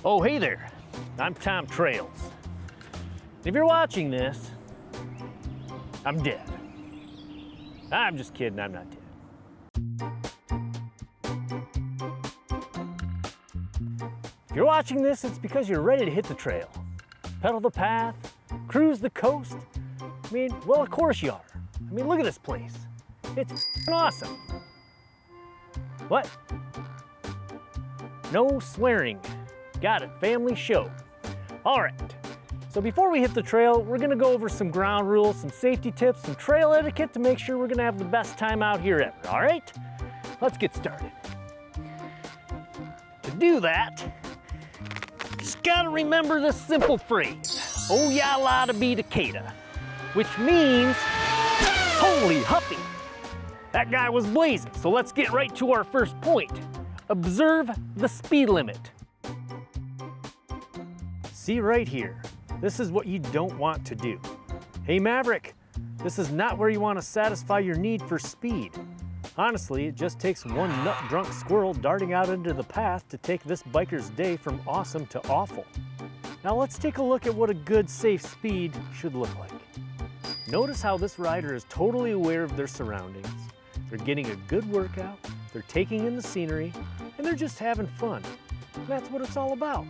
Oh, hey there. I'm Tom Trails. If you're watching this, I'm dead. I'm just kidding, I'm not dead. If you're watching this, it's because you're ready to hit the trail. Pedal the path, cruise the coast. I mean, well, of course you are. I mean, look at this place. It's awesome. What? No swearing. Got it, family show. All right, so before we hit the trail, we're gonna go over some ground rules, some safety tips, some trail etiquette to make sure we're gonna have the best time out here ever, all right? Let's get started. To do that, just gotta remember this simple phrase, oh ya la da be Decatur, which means, holy huffy, that guy was blazing. So let's get right to our first point. Observe the speed limit. See right here, this is what you don't want to do. Hey Maverick, this is not where you want to satisfy your need for speed. Honestly, it just takes one nut-drunk squirrel darting out into the path to take this biker's day from awesome to awful. Now let's take a look at what a good, safe speed should look like. Notice how this rider is totally aware of their surroundings. They're getting a good workout, they're taking in the scenery, and they're just having fun. And that's what it's all about.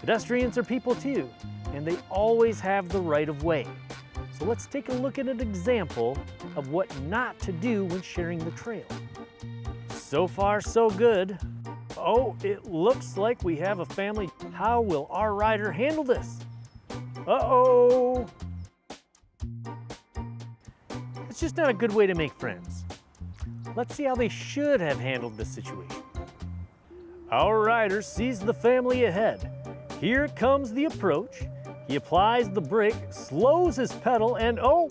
Pedestrians are people too, and they always have the right of way. So let's take a look at an example of what not to do when sharing the trail. So far, so good. Oh, it looks like we have a family. How will our rider handle this? Uh-oh. It's just not a good way to make friends. Let's see how they should have handled this situation. Our rider sees the family ahead. Here comes the approach. He applies the brake, slows his pedal, and oh,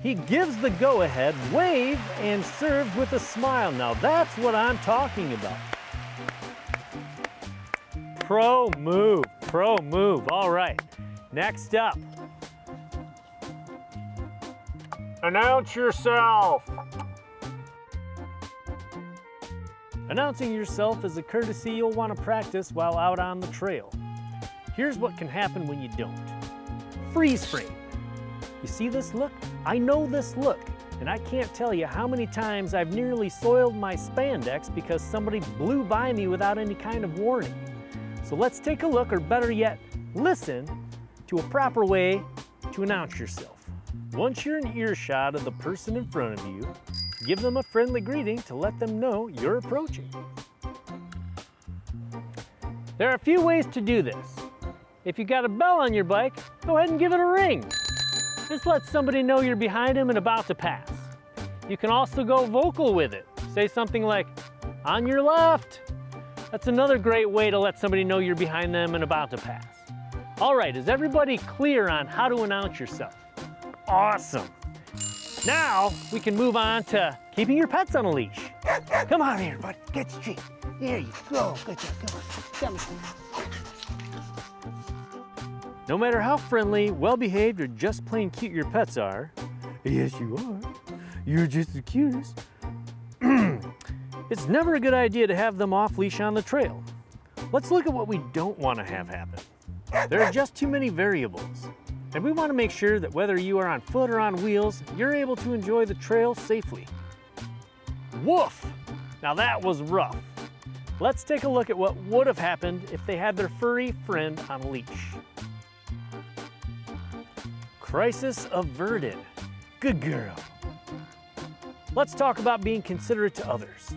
he gives the go-ahead, wave, and serve with a smile. Now that's what I'm talking about. Pro move, pro move. All right, next up. Announce yourself. Announcing yourself is a courtesy you'll want to practice while out on the trail. Here's what can happen when you don't. Freeze frame. You see this look? I know this look, and I can't tell you how many times I've nearly soiled my spandex because somebody blew by me without any kind of warning. So let's take a look, or better yet, listen to a proper way to announce yourself. Once you're in earshot of the person in front of you, give them a friendly greeting to let them know you're approaching. There are a few ways to do this. If you got a bell on your bike, go ahead and give it a ring. Just let somebody know you're behind them and about to pass. You can also go vocal with it. Say something like, on your left. That's another great way to let somebody know you're behind them and about to pass. All right, is everybody clear on how to announce yourself? Awesome. Now we can move on to keeping your pets on a leash. Come on here, buddy, get straight. There you go, good job, come on. No matter how friendly, well-behaved, or just plain cute your pets are, yes you are, you're just the cutest, it's never a good idea to have them off-leash on the trail. Let's look at what we don't want to have happen. There are just too many variables, and we want to make sure that whether you are on foot or on wheels, you're able to enjoy the trail safely. Woof! Now that was rough. Let's take a look at what would have happened if they had their furry friend on a leash. Crisis averted. Good girl. Let's talk about being considerate to others.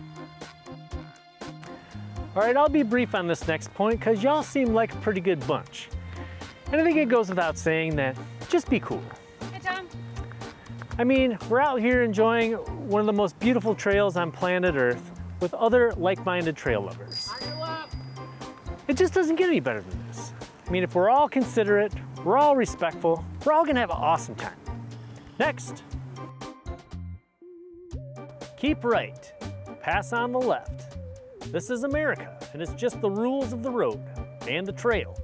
All right, I'll be brief on this next point because y'all seem like a pretty good bunch. And I think it goes without saying that just be cool. Hey, Tom. I mean, we're out here enjoying one of the most beautiful trails on planet Earth with other like-minded trail lovers. On your left. It just doesn't get any better than this. I mean, if we're all considerate, we're all respectful, we're all gonna have an awesome time. Next. Keep right, pass on the left. This is America, and it's just the rules of the road and the trail.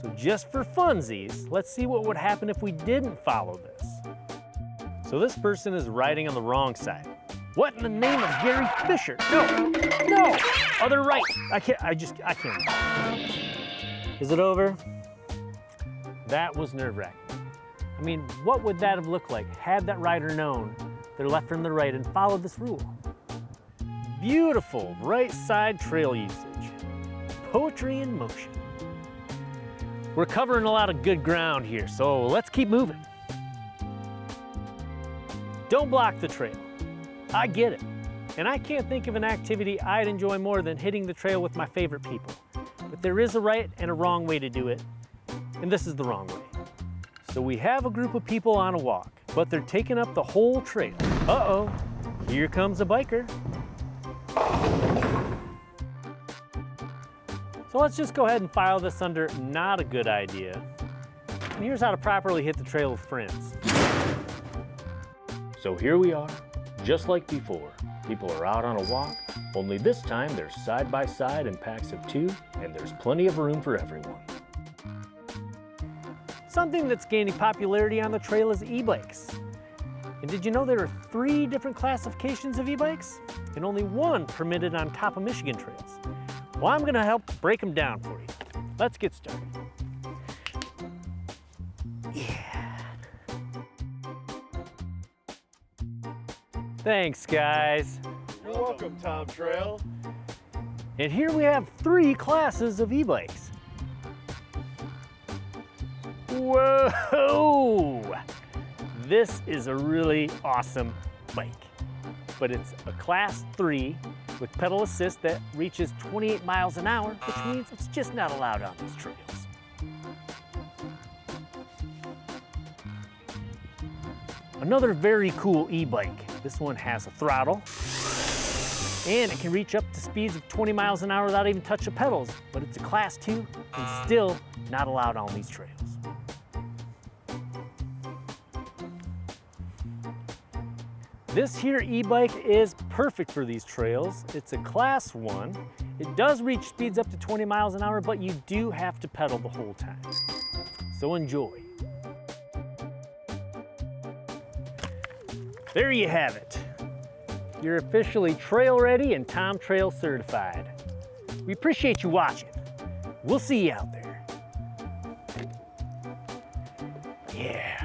So just for funsies, let's see what would happen if we didn't follow this. So this person is riding on the wrong side. What in the name of Gary Fisher? No, no, other right. I can't. Is it over? That was nerve-wracking. I mean, what would that have looked like had that rider known their left from the right and followed this rule? Beautiful right side trail usage. Poetry in motion. We're covering a lot of good ground here, so let's keep moving. Don't block the trail. I get it. And I can't think of an activity I'd enjoy more than hitting the trail with my favorite people. But there is a right and a wrong way to do it, and this is the wrong way. So we have a group of people on a walk, but they're taking up the whole trail. Uh-oh, here comes a biker. So let's just go ahead and file this under not a good idea. And here's how to properly hit the trail with friends. So here we are, just like before. People are out on a walk, only this time they're side by side in packs of 2, and there's plenty of room for everyone. Something that's gaining popularity on the trail is e-bikes. And did you know there are 3 different classifications of e-bikes? And only 1 permitted on top of Michigan trails. Well, I'm gonna help break them down for you. Let's get started. Yeah. Thanks, guys. You're welcome, Tom Trail. And here we have 3 classes of e-bikes. Whoa! This is a really awesome bike. But it's a class 3 with pedal assist that reaches 28 miles an hour, which means it's just not allowed on these trails. Another very cool e-bike. This one has a throttle, and it can reach up to speeds of 20 miles an hour without even touching the pedals, but it's a class 2 and still not allowed on these trails. This here e-bike is perfect for these trails. It's a class 1. It does reach speeds up to 20 miles an hour, but you do have to pedal the whole time. So enjoy. There you have it. You're officially trail ready and Tom Trail certified. We appreciate you watching. We'll see you out there. Yeah.